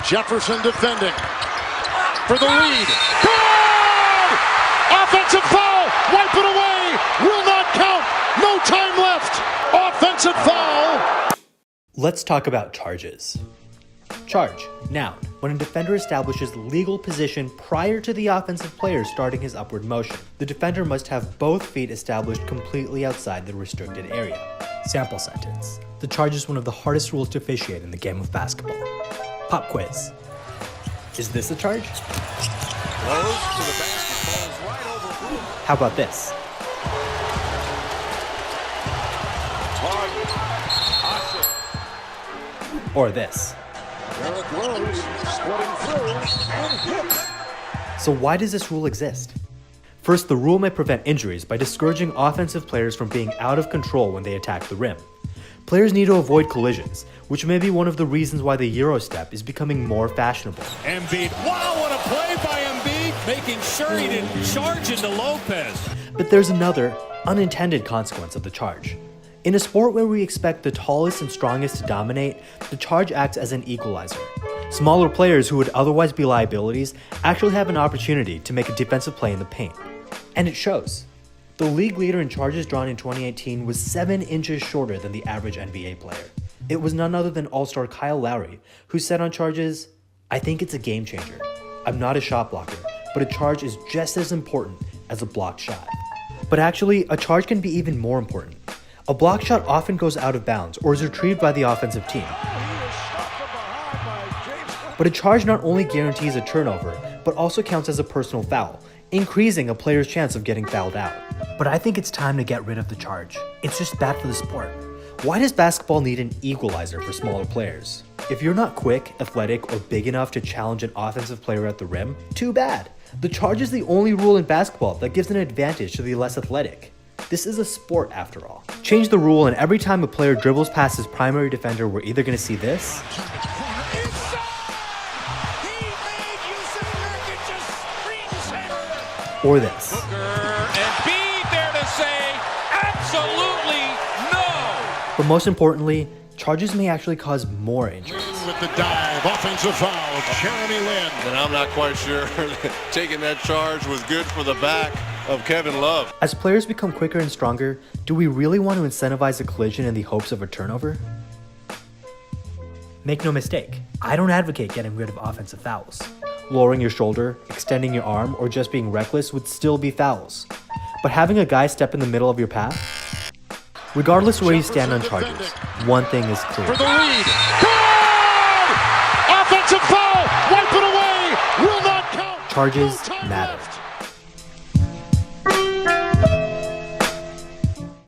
Jefferson defending for the lead. Good! Offensive foul! Wipe it away! Will not count! No time left! Offensive foul! Let's talk about charges. Charge, noun, when a defender establishes legal position prior to the offensive player starting his upward motion. The defender must have both feet established completely outside the restricted area. Sample sentence. The charge is one of the hardest rules to officiate in the game of basketball. Pop quiz. Is this a charge? Close to the basket, falls right over. How about this? Or this? Derrick Rose splitting through and hits. So why does this rule exist? First, the rule may prevent injuries by discouraging offensive players from being out of control when they attack the rim. Players need to avoid collisions, which may be one of the reasons why the Euro step is becoming more fashionable. Embiid, wow, what a play by Embiid, making sure he didn't charge into Lopez. But there's another, unintended consequence of the charge. In a sport where we expect the tallest and strongest to dominate, the charge acts as an equalizer. Smaller players who would otherwise be liabilities actually have an opportunity to make a defensive play in the paint. And it shows. The league leader in charges drawn in 2018 was 7 inches shorter than the average NBA player. It was none other than All-Star Kyle Lowry, who said on charges, "I think it's a game changer. I'm not a shot blocker, but a charge is just as important as a blocked shot." But actually, a charge can be even more important. A blocked shot often goes out of bounds or is retrieved by the offensive team. But a charge not only guarantees a turnover, but also counts as a personal foul, increasing a player's chance of getting fouled out. But I think it's time to get rid of the charge. It's just bad for the sport. Why does basketball need an equalizer for smaller players? If you're not quick, athletic, or big enough to challenge an offensive player at the rim, too bad. The charge is the only rule in basketball that gives an advantage to the less athletic. This is a sport after all. Change the rule and every time a player dribbles past his primary defender, we're either going to see this, or this. Embiid there to say, absolutely no. But most importantly, charges may actually cause more injuries. With the dive, offensive foul, Jeremy Lin. And I'm not quite sure taking that charge was good for the back of Kevin Love. As players become quicker and stronger, do we really want to incentivize a collision in the hopes of a turnover? Make no mistake, I don't advocate getting rid of offensive fouls. Lowering your shoulder, extending your arm, or just being reckless would still be fouls. But having a guy step in the middle of your path? Regardless of where you stand on charges, one thing is clear. For the lead. Good! Offensive foul! Wipe it away! Will not count! Charges No time matter. left.